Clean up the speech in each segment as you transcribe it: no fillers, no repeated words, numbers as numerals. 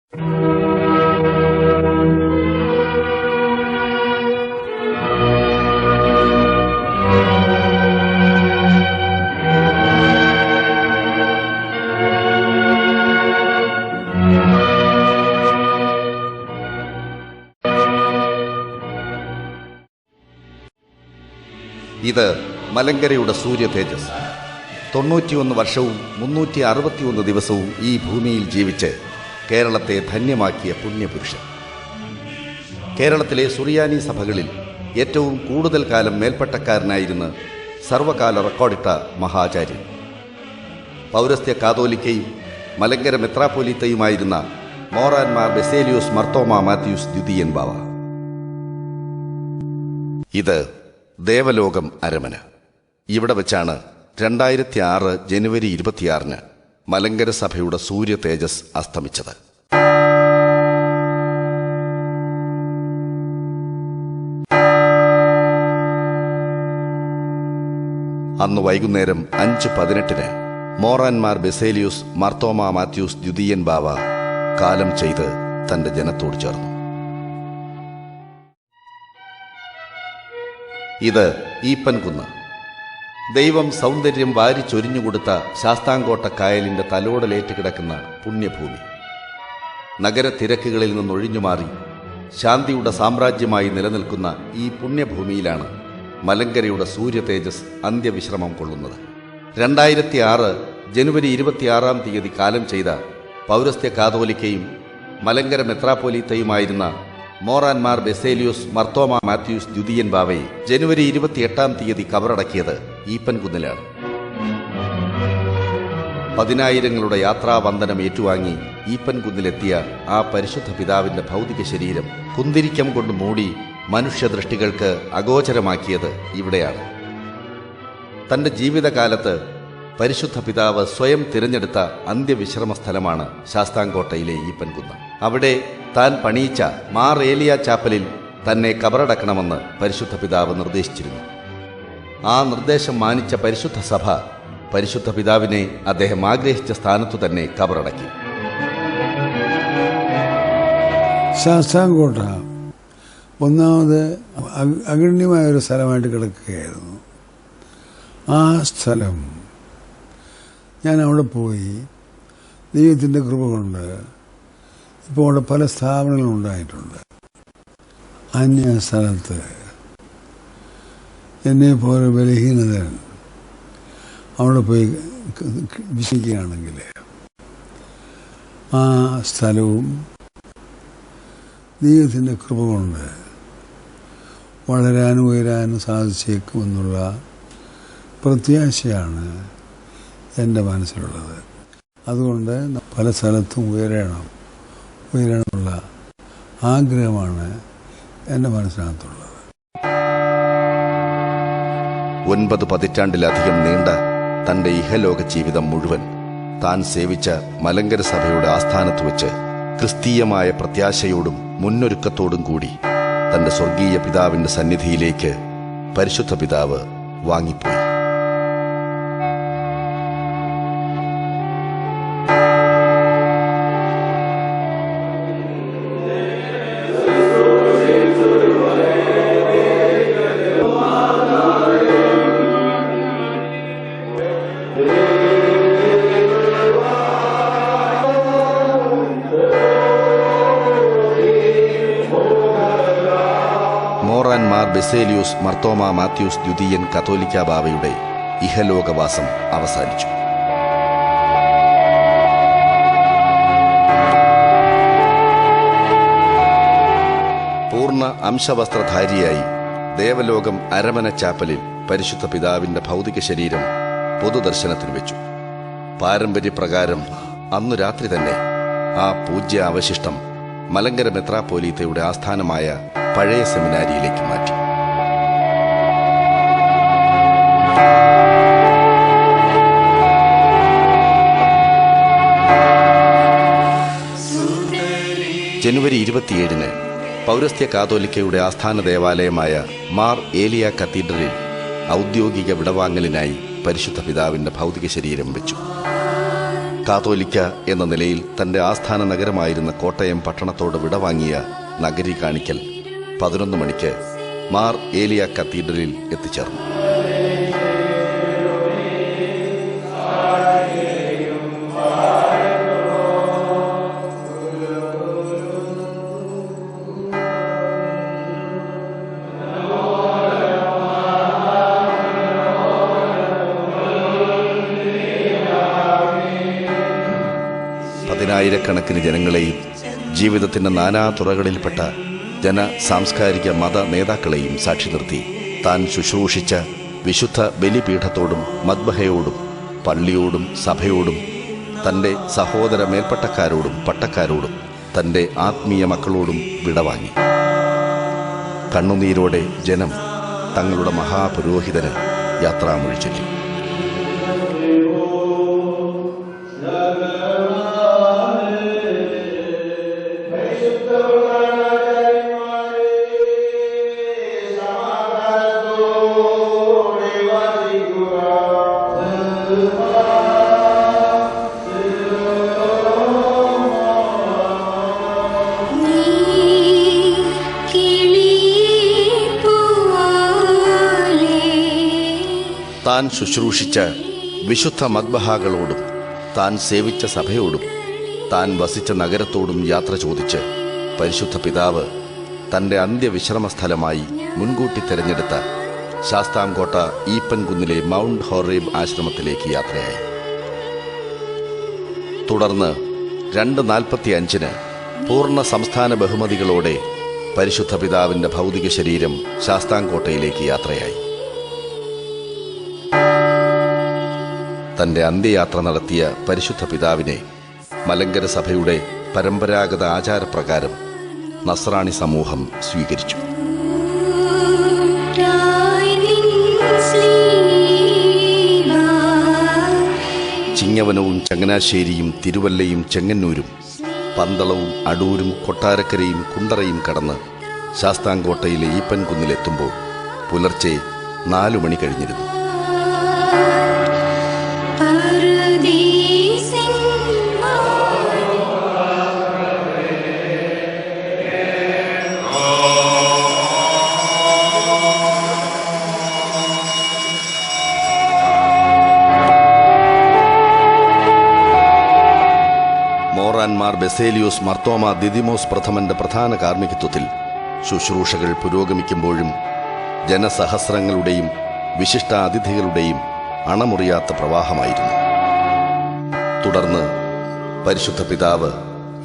ഇത് മലങ്കരയുടെ സൂര്യ തേജസ്. 91 വർഷവും 361 ദിവസവും ഈ ഭൂമിയിൽ ജീവിച്ച് കേരളത്തെ ധന്യമാക്കിയ പുണ്യപുരുഷൻ. കേരളത്തിലെ സുറിയാനി സഭകളിൽ ഏറ്റവും കൂടുതൽ കാലം മേൽപ്പട്ടക്കാരനായിരുന്ന സർവകാല റെക്കോർഡിട്ട മഹാചാര്യൻ, പൗരസ്ത്യ കാതോലിക്കയും മലങ്കര മെത്രാപ്പൊലീത്തയുമായിരുന്ന മോറാൻമാർ ബെസേലിയോസ് മർത്തോമാ മാത്യൂസ് ദ്വിതീയൻ ബാവ. ഇത് ദേവലോകം അരമന. ഇവിടെ വെച്ചാണ് 2006 ജനുവരി 26 മലങ്കര സഭയുടെ സൂര്യ തേജസ് അസ്തമിച്ചത്. അന്ന് വൈകുന്നേരം 5:18 മോറാൻമാർ ബെസേലിയോസ് മർത്തോമാ മാത്യൂസ് ദ്വിതീയൻ ബാവ കാലം ചെയ്ത് തന്റെ ജനത്തോട് ചേർന്നു. ഇത് ഈപ്പൻകുന്ന്. ദൈവം സൗന്ദര്യം വാരിച്ചൊരിഞ്ഞുകൊടുത്ത ശാസ്താംകോട്ട കായലിന്റെ തലോടലേറ്റ് കിടക്കുന്ന പുണ്യഭൂമി. നഗര തിരക്കുകളിൽ നിന്നൊഴിഞ്ഞുമാറി ശാന്തിയുടെ സാമ്രാജ്യമായി നിലനിൽക്കുന്ന ഈ പുണ്യഭൂമിയിലാണ് മലങ്കരയുടെ സൂര്യ തേജസ് അന്ത്യവിശ്രമം കൊള്ളുന്നത്. 2006 ജനുവരി 26 കാലം ചെയ്ത പൗരസ്ത്യ കാതോലിക്കയും മലങ്കര മെത്രാപ്പൊലീത്തയുമായിരുന്ന മോറാൻമാർ ബെസേലിയോസ് മർത്തോമാ മാത്യൂസ് ദ്വിതീയൻ ബാവയെ ജനുവരി 28 കബറടക്കിയത് ഈപ്പൻകുന്നിലാണ്. 10,000ങ്ങളുടെ യാത്രാവന്ദനം ഏറ്റുവാങ്ങി ഈപ്പൻകുന്നിലെത്തിയ ആ പരിശുദ്ധ പിതാവിന്റെ ഭൗതിക ശരീരം കുന്തിരിക്കം കൊണ്ട് മൂടി മനുഷ്യദൃഷ്ടികൾക്ക് അഗോചരമാക്കിയത് ഇവിടെയാണ്. തന്റെ ജീവിതകാലത്ത് പരിശുദ്ധ പിതാവ് സ്വയം തിരഞ്ഞെടുത്ത അന്ത്യവിശ്രമ സ്ഥലമാണ് ശാസ്താംകോട്ടയിലെ ഈപ്പൻകുന്ന്. അവിടെ താൻ പണിയിച്ച മാർ ഏലിയ ചാപ്പലിൽ തന്നെ കബറടക്കണമെന്ന് പരിശുദ്ധ പിതാവ് നിർദ്ദേശിച്ചിരുന്നു. ആ നിർദ്ദേശം മാനിച്ച പരിശുദ്ധ സഭ പരിശുദ്ധ പിതാവിനെ അദ്ദേഹം ആഗ്രഹിച്ച സ്ഥാനത്തു തന്നെ കബറടക്കി. ശാസ്താംകോട്ട ഒന്നാമത് അഗണ്യമായൊരു സ്ഥലമായിട്ട് കിടക്കുകയായിരുന്നു. ആ സ്ഥലം ഞാൻ അവിടെ പോയി ദൈവത്തിൻ്റെ കൃപ കൊണ്ട് ഇപ്പോൾ അവിടെ പല സ്ഥാപനങ്ങളും ഉണ്ടായിട്ടുണ്ട്. അന്യ സ്ഥലത്ത് എന്നെ പോലെ ബലഹീനതൻ അവിടെ പോയി വിശ്വസിക്കുകയാണെങ്കിൽ ആ സ്ഥലവും ദൈവത്തിൻ്റെ കൃപ കൊണ്ട് വളരാനും ഉയരാനും സാധിച്ചേക്കുമെന്നുള്ള പ്രത്യാശയാണ് എൻ്റെ മനസ്സിലുള്ളത്. അതുകൊണ്ട് പല സ്ഥലത്തും ഉയരണമുള്ള ആഗ്രഹമാണ് എൻ്റെ മനസ്സിനകത്തുള്ളത്. 9 പതിറ്റാണ്ടിലധികം നീണ്ട തന്റെ ഇഹലോക ജീവിതം മുഴുവൻ താൻ സേവിച്ച മലങ്കര സഭയുടെ ആസ്ഥാനത്ത് വെച്ച് ക്രിസ്തീയമായ പ്രത്യാശയോടും മുന്നൊരുക്കത്തോടും കൂടി തന്റെ സ്വർഗീയ പിതാവിന്റെ സന്നിധിയിലേക്ക് പരിശുദ്ധ പിതാവ് വാങ്ങിപ്പോയി. മോറാൻമാർ ബെസേലിയോസ് മർത്തോമാ മാത്യൂസ് ദ്വിതീയൻ കത്തോലിക്ക ബാവയുടെ ഇഹലോകവാസം അവസാനിച്ചു. പൂർണ്ണ അംശവസ്ത്രധാരിയായി ദേവലോകം അരമന ചാപ്പലിൽ പരിശുദ്ധ പിതാവിന്റെ ഭൗതിക ശരീരം പൊതുദർശനത്തിന് വെച്ചു. പാരമ്പര്യപ്രകാരം അന്നു രാത്രി തന്നെ ആ പൂജ്യ അവശിഷ്ടം മലങ്കര മെത്രാപ്പൊലീത്തയുടെ ആസ്ഥാനമായ പഴയ സെമിനാരിയിലേക്ക് മാറ്റി. ജനുവരി 27 പൗരസ്ത്യ കാതോലിക്കയുടെ ആസ്ഥാന ദേവാലയമായ മാർ ഏലിയ കത്തീഡ്രലിൽ ഔദ്യോഗിക വിടവാങ്ങലിനായി പരിശുദ്ധ പിതാവിന്റെ ഭൗതിക ശരീരം വെച്ചു. കാതോലിക്ക എന്ന നിലയിൽ തൻ്റെ ആസ്ഥാന നഗരമായിരുന്ന കോട്ടയം പട്ടണത്തോട് വിടവാങ്ങിയ നഗരി കാണിക്കൽ 11 മണിക്ക് മാർ ഏലിയ കത്തീഡ്രലിൽ എത്തിച്ചേർന്നു. പതിനായിരക്കണക്കിന് ജനങ്ങളെയും ജീവിതത്തിൻ്റെ നാനാ തുറകളിൽപ്പെട്ട സാംസ്കാരിക മത നേതാക്കളെയും സാക്ഷി നിർത്തി താൻ ശുശ്രൂഷിച്ച വിശുദ്ധ ബലിപീഠത്തോടും മദ്ബഹയോടും പള്ളിയോടും സഭയോടും തൻ്റെ സഹോദര മേൽപ്പട്ടക്കാരോടും പട്ടക്കാരോടും തൻ്റെ ആത്മീയ മക്കളോടും വിടവാങ്ങി. കണ്ണുനീരോടെ ജനം തങ്ങളുടെ മഹാപുരോഹിതന് യാത്രാമൊഴി ചൊല്ലി. താൻ ശുശ്രൂഷിച്ച വിശുദ്ധ മദ്ബഹാകളോടും താൻ സേവിച്ച സഭയോടും താൻ വസിച്ച നഗരത്തോടും യാത്ര ചോദിച്ച് പരിശുദ്ധ പിതാവ് തൻ്റെ അന്ത്യവിശ്രമ സ്ഥലമായി മുൻകൂട്ടി തിരഞ്ഞെടുത്ത ശാസ്താംകോട്ട ഈപ്പൻകുന്നിലെ മൗണ്ട് ഹോറേബ് ആശ്രമത്തിലേക്ക് യാത്രയായി. തുടർന്ന് 2:45 പൂർണ്ണ സംസ്ഥാന ബഹുമതികളോടെ പരിശുദ്ധ പിതാവിൻ്റെ ഭൗതിക ശരീരം ശാസ്താംകോട്ടയിലേക്ക് യാത്രയായി. തൻ്റെ അന്ത്യയാത്ര നടത്തിയ പരിശുദ്ധ പിതാവിനെ മലങ്കര സഭയുടെ പരമ്പരാഗത ആചാരപ്രകാരം നസ്രാണി സമൂഹം സ്വീകരിച്ചു. ചിങ്ങവനവും ചങ്ങനാശ്ശേരിയും തിരുവല്ലയും ചെങ്ങന്നൂരും പന്തളവും അടൂരും കൊട്ടാരക്കരയും കുണ്ടറയും കടന്ന് ശാസ്താംകോട്ടയിലെ ഈപ്പൻകുന്നിലെത്തുമ്പോൾ പുലർച്ചെ 4 മണി കഴിഞ്ഞിരുന്നു. മോറാൻമാർ ബെസേലിയോസ് മർത്തോമ ദിദിമോസ് പ്രഥമന്റെ പ്രധാന കാർമ്മികത്വത്തിൽ ശുശ്രൂഷകൾ പുരോഗമിക്കുമ്പോഴും ജനസഹസ്രങ്ങളുടെയും വിശിഷ്ട അതിഥികളുടെയും അണമുറിയാത്ത പ്രവാഹമായിരുന്നു. തുടർന്ന് പരിശുദ്ധ പിതാവ്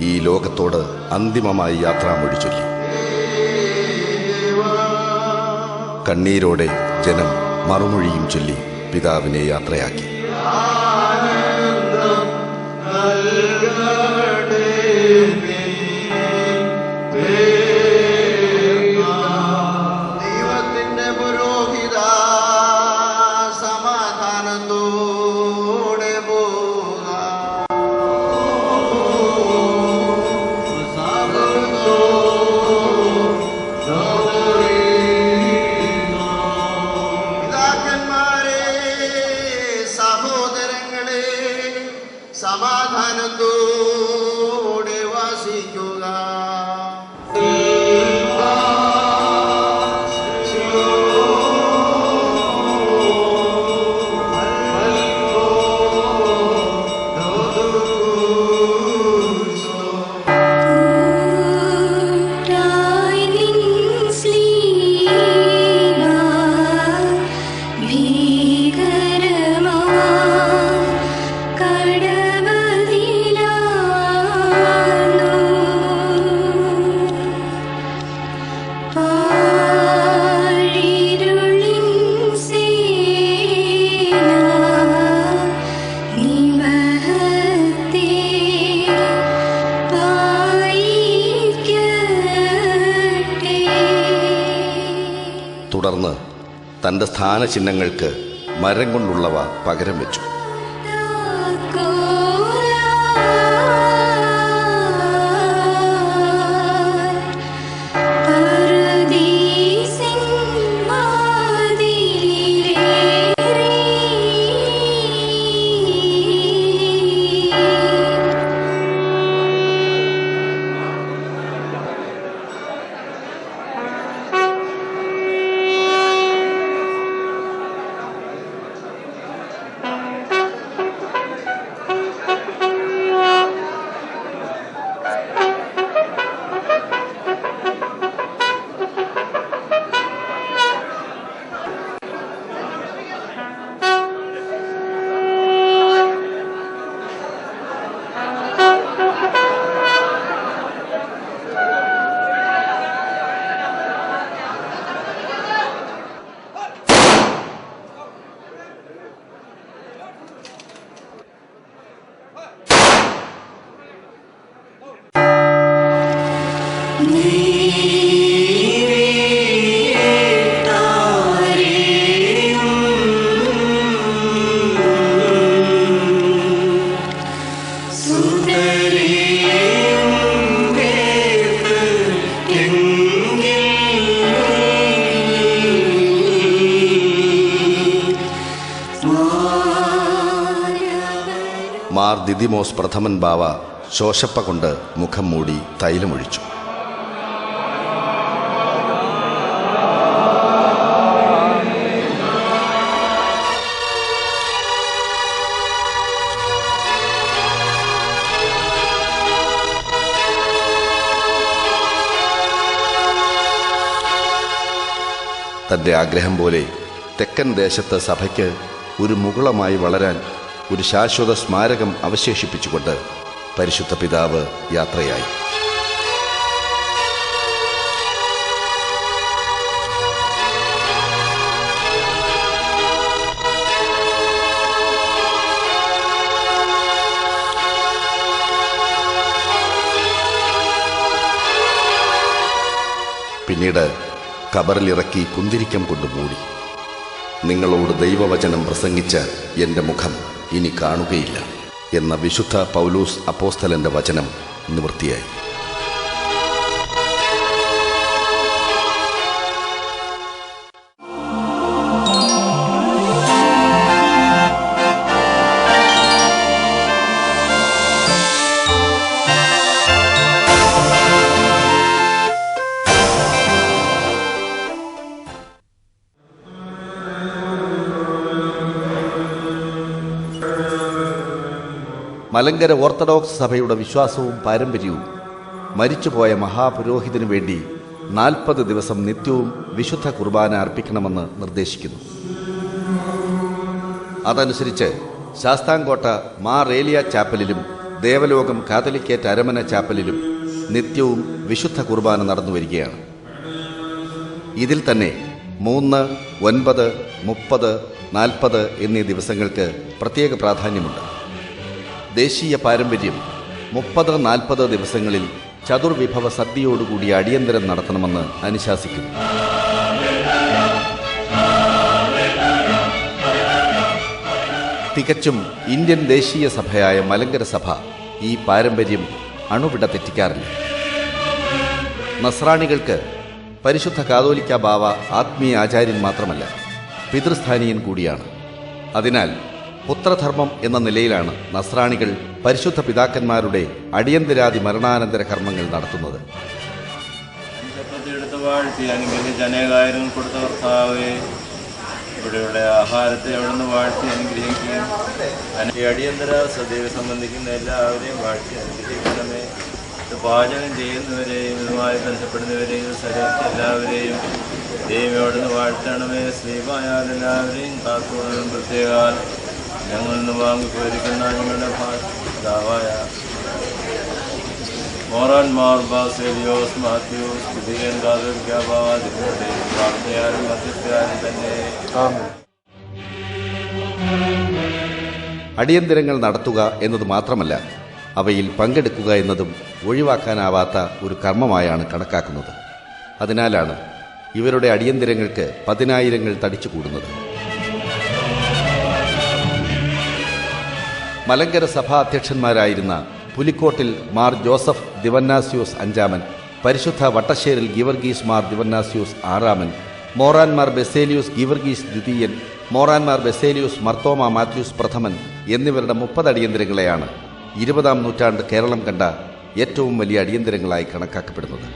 ഈ ലോകത്തോട് അന്തിമമായി യാത്രാമൊഴി ചൊല്ലി. കണ്ണീരോടെ ജനം മറുമൊഴിയും ചൊല്ലി പിതാവിനെ യാത്രയാക്കി. സമാധാനത്തോടെ വസിക്കുക. തുടർന്ന് തൻ്റെ സ്ഥാനചിഹ്നങ്ങൾക്ക് മരം കൊണ്ടുള്ളവ പകരം വെച്ചു. മാർ ദിദിമോസ് പ്രഥമൻ ബാവ ശോശപ്പ കൊണ്ട് മുഖം മൂടി തൈലമൊഴിച്ചു. തൻ്റെ ആഗ്രഹം പോലെ തെക്കൻ ദേശത്ത് സഭയ്ക്ക് ഒരു മുകുളമായി വളരാൻ ഒരു ശാശ്വത സ്മാരകം അവശേഷിപ്പിച്ചുകൊണ്ട് പരിശുദ്ധ പിതാവ് യാത്രയായി. പിന്നീട് കബറിലിറക്കി കുന്തിരിക്കം കൊണ്ട് മൂടി. നിങ്ങളോട് ദൈവവചനം പ്രസംഗിച്ച എൻ്റെ മുഖം ഇനി കാണുകയില്ല എന്ന വിശുദ്ധ പൗലോസ് അപ്പോസ്തലന്റെ വചനം നിവൃത്തിയായി. മലങ്കര ഓർത്തഡോക്സ് സഭയുടെ വിശ്വാസവും പാരമ്പര്യവും മരിച്ചുപോയ മഹാപുരോഹിതനു വേണ്ടി 40 ദിവസം നിത്യവും വിശുദ്ധ കുർബാന അർപ്പിക്കണമെന്ന് നിർദ്ദേശിക്കുന്നു. അതനുസരിച്ച് ശാസ്താംകോട്ട മാർ ഏലിയ ചാപ്പലിലും ദേവലോകം കാതലിക്കേറ്റ് അരമന ചാപ്പലിലും നിത്യവും വിശുദ്ധ കുർബാന നടന്നു വരികയാണ്. ഇതിൽ തന്നെ 3, 9, 30, 40 എന്നീ ദിവസങ്ങൾക്ക് പ്രത്യേക പ്രാധാന്യമുണ്ട്. ദേശീയ പാരമ്പര്യം 30-40 ദിവസങ്ങളിൽ ചതുർവിഭവ സദ്യയോടുകൂടി അടിയന്തരം നടത്തണമെന്ന് അനുശാസിക്കുന്നു. തികച്ചും ഇന്ത്യൻ ദേശീയ സഭയായ മലങ്കര സഭ ഈ പാരമ്പര്യം അണുവിട തെറ്റിക്കാറില്ല. നസ്രാണികൾക്ക് പരിശുദ്ധ കാതോലിക്ക ബാവ ആത്മീയ ആചാര്യൻ മാത്രമല്ല, പിതൃസ്ഥാനീയൻ കൂടിയാണ്. അതിനാൽ പുത്രധർമ്മം എന്ന നിലയിലാണ് നസ്രാണികൾ പരിശുദ്ധ പിതാക്കന്മാരുടെ അടിയന്തരാദി മരണാനന്തര കർമ്മങ്ങൾ നടത്തുന്നത്. അനേകായിരം കൊടുത്ത കർത്താവേ, ഇവിടെയുള്ള ആഹാരത്തെ അവിടുന്ന് വാഴ്ത്തി അനുഗ്രഹിക്കുകയും അടിയന്തര സദ്യയെ സംബന്ധിക്കുന്ന എല്ലാവരെയും വാഴ്ത്തി അനുഗ്രഹിക്കണമേ. പാചകം ചെയ്യുന്നവരെയും ഇതുമായി ബന്ധപ്പെടുന്നവരെയും സരിച്ച് എല്ലാവരെയും ദൈവയോടുന്ന് വാഴ്ത്തണമേ. സ്ലീപായാൽ എല്ലാവരെയും കാത്തോളം പ്രത്യേകാൽ ഞങ്ങളിൽ നിന്ന് വാങ്ങിപ്പോയിരിക്കുന്ന ഞങ്ങളുടെ ഭാഷാവായ മോറാൻമാർ ബാസേലിയോസ് മാത്യൂസ് പുതിയൻ കാതോലിക്കാവാദികളുടെ പ്രാർത്ഥനയാലും മധ്യസ്ഥയാലും തന്നെ അടിയന്തരങ്ങൾ നടത്തുക എന്നത് മാത്രമല്ല, അവയിൽ പങ്കെടുക്കുക എന്നതും ഒഴിവാക്കാനാവാത്ത ഒരു കർമ്മമായാണ് കണക്കാക്കുന്നത്. അതിനാലാണ് ഇവരുടെ അടിയന്തരങ്ങൾക്ക് 10,000 തടിച്ചുകൂടുന്നത്. മലങ്കര സഭാ അധ്യക്ഷന്മാരായിരുന്ന പുലിക്കോട്ടിൽ മാർ ജോസഫ് ദിവന്നാസ്യൂസ് 5-മൻ, പരിശുദ്ധ വട്ടശ്ശേരിൽ ഗീവർഗീസ് മാർ ദിവന്നാസ്യൂസ് 6-മൻ, മോറാൻമാർ ബെസേലിയൂസ് ഗീവർഗീസ് ദ്വിതീയൻ, മോറാൻമാർ ബെസേലിയൂസ് മർത്തോമ മാത്യൂസ് പ്രഥമൻ എന്നിവരുടെ 30 അടിയന്തരങ്ങളെയാണ് 20-ാം നൂറ്റാണ്ട് കേരളം കണ്ട ഏറ്റവും വലിയ അടിയന്തരങ്ങളായി കണക്കാക്കപ്പെടുന്നത്.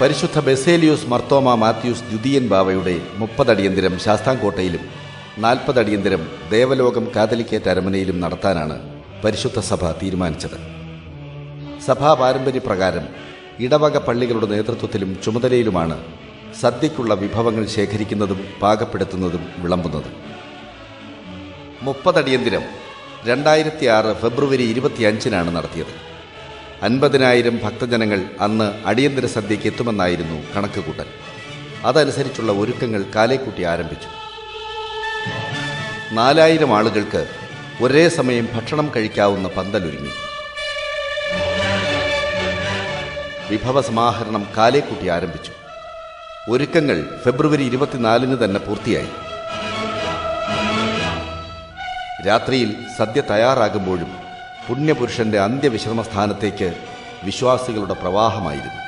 പരിശുദ്ധ ബെസേലിയൂസ് മർത്തോമ മാത്യൂസ് ദ്വിതീയൻ ബാവയുടെ 30 അടിയന്തരം ശാസ്താംകോട്ടയിലും 40 അടിയന്തരം ദേവലോകം കാതലിക്കേറ്റ് അരമനയിലും നടത്താനാണ് പരിശുദ്ധ സഭ തീരുമാനിച്ചത്. സഭാ പാരമ്പര്യപ്രകാരം ഇടവക പള്ളികളുടെ നേതൃത്വത്തിലും ചുമതലയിലുമാണ് സദ്യയ്ക്കുള്ള വിഭവങ്ങൾ ശേഖരിക്കുന്നതും പാകപ്പെടുത്തുന്നതും വിളമ്പുന്നത്. 30 അടിയന്തരം 2006 ഫെബ്രുവരി 25-നാണ് നടത്തിയത്. 50,000 ഭക്തജനങ്ങൾ അന്ന് അടിയന്തര സദ്യയ്ക്ക് എത്തുമെന്നായിരുന്നു കണക്കുകൂട്ടൽ. അതനുസരിച്ചുള്ള ഒരുക്കങ്ങൾ കാലേക്കൂട്ടി ആരംഭിച്ചു. 4,000 ആളുകൾക്ക് ഒരേ സമയം ഭക്ഷണം കഴിക്കാവുന്ന പന്തലൊരുങ്ങി. വിഭവസമാഹരണം കാലേക്കൂട്ടി ആരംഭിച്ചു. ഒരുക്കങ്ങൾ ഫെബ്രുവരി 24 തന്നെ പൂർത്തിയായി. രാത്രിയിൽ സദ്യ തയ്യാറാകുമ്പോഴും പുണ്യപുരുഷന്റെ അന്ത്യവിശ്രമസ്ഥാനത്തേക്ക് വിശ്വാസികളുടെ പ്രവാഹമായിരുന്നു.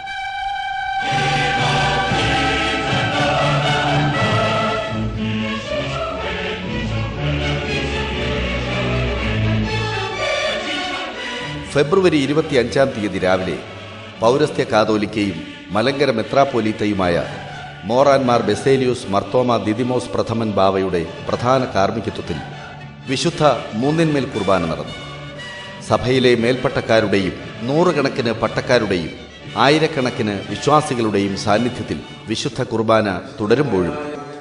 ഫെബ്രുവരി 25 രാവിലെ പൗരസ്ത്യ കാതോലിക്കയും മലങ്കര മെത്രാപ്പോലീത്തയുമായ മോറാൻമാർ ബെസേലിയൂസ് മർത്തോമ ദിദിമോസ് പ്രഥമൻ ബാവയുടെ പ്രധാന കാർമ്മികത്വത്തിൽ വിശുദ്ധ മൂന്നിന്മേൽ കുർബാന നടന്നു. സഭയിലെ മേൽപ്പട്ടക്കാരുടെയും നൂറുകണക്കിന് പട്ടക്കാരുടെയും ആയിരക്കണക്കിന് വിശ്വാസികളുടെയും സാന്നിധ്യത്തിൽ വിശുദ്ധ കുർബാന തുടരുമ്പോഴും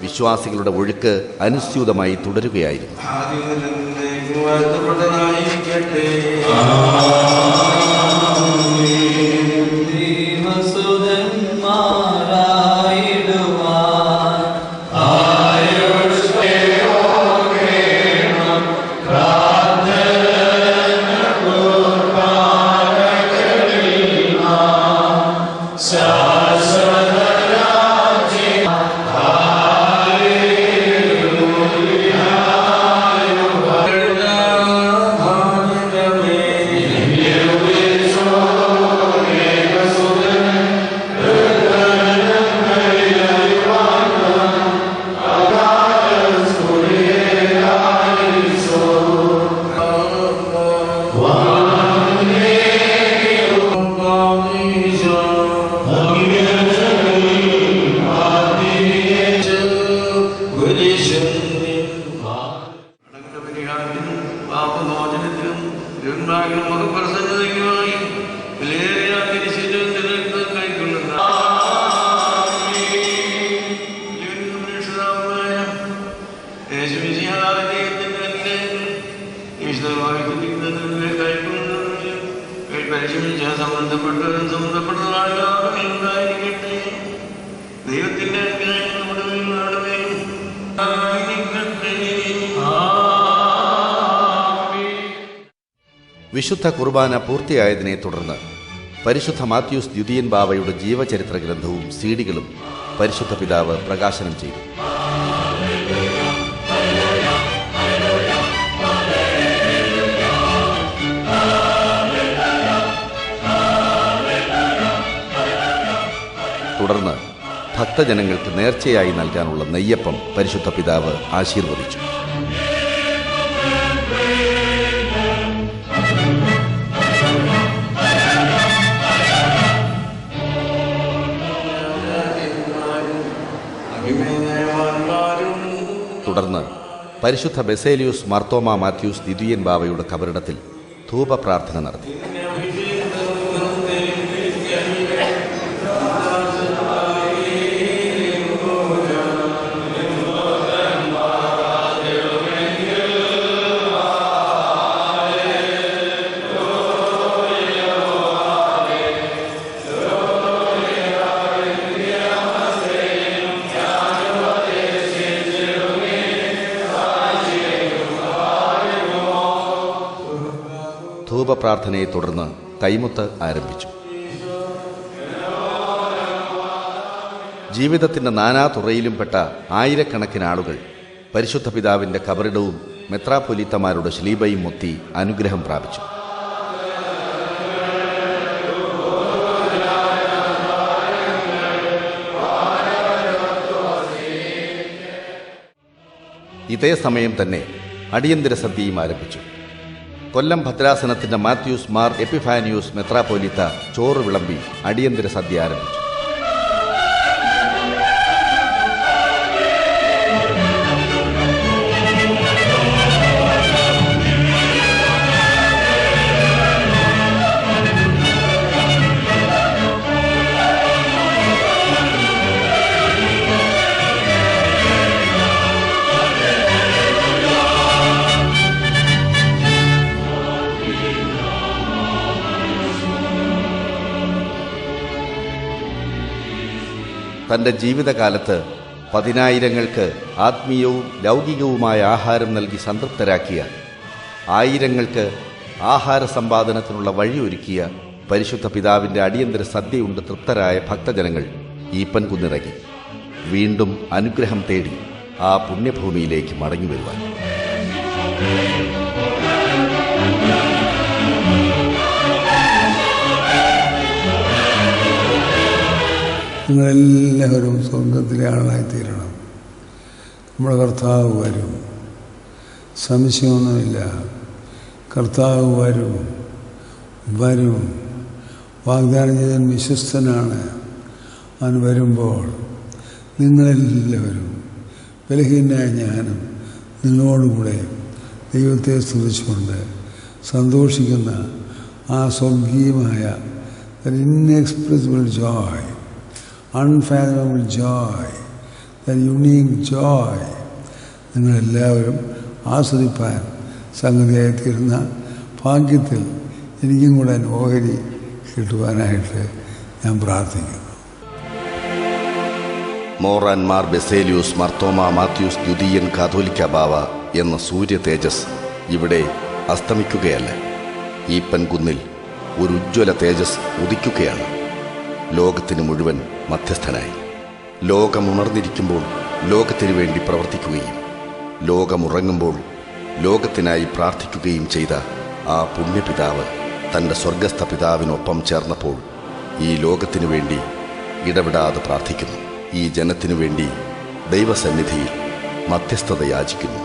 വിശ്വാസികളുടെ ഒഴുക്ക് അനുസ്യൂതമായി തുടരുകയായിരുന്നു. വിശുദ്ധ കുർബാന പൂർത്തിയായതിനെ തുടർന്ന് പരിശുദ്ധ മാത്യൂസ് ദ്വിതീയൻ ബാവയുടെ ജീവചരിത്ര ഗ്രന്ഥവും സീഡികളും പരിശുദ്ധ പിതാവ് പ്രകാശനം ചെയ്തു. തുടർന്ന് ഭക്തജനങ്ങൾക്ക് നേർച്ചയായി നൽകാനുള്ള നെയ്യപ്പം പരിശുദ്ധ പിതാവ് ആശീർവദിച്ചു. തുടർന്ന് പരിശുദ്ധ ബെസേലിയൂസ് മർത്തോമ മാത്യൂസ് ദ്വിതീയൻ ബാവയുടെ കബറിടത്തിൽ ധൂപ പ്രാർത്ഥന നടത്തി. ധൂപപ്രാർത്ഥനയെ തുടർന്ന് കൈമുത്ത് ആരംഭിച്ചു. ജീവിതത്തിൻ്റെ നാനാതുറയിലും പെട്ട ആയിരക്കണക്കിന് ആളുകൾ പരിശുദ്ധ പിതാവിൻ്റെ കബറിടവും മെത്രാപ്പൊലീത്തമാരുടെ ശ്ലീബയും മുത്തി അനുഗ്രഹം പ്രാപിച്ചു. ഇതേ സമയം തന്നെ അടിയന്തര സദ്യയും ആരംഭിച്ചു. കൊല്ലം ഭദ്രാസനത്തിന്റെ മാത്യൂസ് മാർ എപ്പിഫാനിയൂസ് മെത്രാപ്പൊലീത്ത ചോറ് വിളമ്പി അടിയന്തര സദ്യ ആരംഭിച്ചു. തൻ്റെ ജീവിതകാലത്ത് 10,000-ങ്ങൾക്ക് ആത്മീയവും ലൗകികവുമായ ആഹാരം നൽകി സംതൃപ്തരാക്കിയ, 1000-ങ്ങൾക്ക് ആഹാര സമ്പാദനത്തിനുള്ള വഴിയൊരുക്കിയ പരിശുദ്ധ പിതാവിൻ്റെ അടിയന്തര സദ്യയുണ്ട് തൃപ്തരായ ഭക്തജനങ്ങൾ ഈപ്പൻകുന്നിറങ്ങി വീണ്ടും അനുഗ്രഹം തേടി ആ പുണ്യഭൂമിയിലേക്ക് മടങ്ങി വരുവാൻ. നിങ്ങളെല്ലാവരും സ്വർഗത്തിലെ ആളായിത്തീരണം. നമ്മുടെ കർത്താവ് വരും, സംശയമൊന്നുമില്ല. കർത്താവ് വരും. വാഗ്ദാനം ചെയ്തവൻ വിശ്വസ്തനാണ്. അവൻ വരുമ്പോൾ നിങ്ങളെല്ലാവരും ബലഹീനനായ ഞാനും നിങ്ങളോടുകൂടെ ദൈവത്തെ സ്തുതിച്ചുകൊണ്ട് സന്തോഷിക്കുന്ന ആ സ്വർഗീയമായ inexpressible Joy, unfathomable joy, that unique joy നിങ്ങളെല്ലാവരും ആസ്വദിപ്പാൻ സംഗതിയായിത്തീരുന്ന ഭാഗ്യത്തിൽ എനിക്കും കൂടെ ഓഹരി കിട്ടുവാനായിട്ട് ഞാൻ പ്രാർത്ഥിക്കുന്നു. മോറാൻമാർ ബെസേലിയൂസ് മാർത്തോമാ മാത്യൂസ് ദ്വിതീയൻ കാതോലിക്ക ബാവ എന്ന സൂര്യ തേജസ് ഇവിടെ അസ്തമിക്കുകയല്ല. ഈപ്പൻകുന്നിൽ ഒരു ഉജ്ജ്വല തേജസ് ഉദിക്കുകയാണ്. ലോകത്തിന് മുഴുവൻ മധ്യസ്ഥനായി ലോകമുണർന്നിരിക്കുമ്പോൾ ലോകത്തിനു വേണ്ടി പ്രവർത്തിക്കുകയും ലോകമുറങ്ങുമ്പോൾ ലോകത്തിനായി പ്രാർത്ഥിക്കുകയും ചെയ്ത ആ പുണ്യപിതാവ് തൻ്റെ സ്വർഗസ്ഥ പിതാവിനൊപ്പം ചേർന്നപ്പോൾ ഈ ലോകത്തിനു വേണ്ടി ഇടപെടാതെ പ്രാർത്ഥിക്കുന്നു. ഈ ജനത്തിനു വേണ്ടി ദൈവസന്നിധിയിൽ മധ്യസ്ഥത യാചിക്കുന്നു.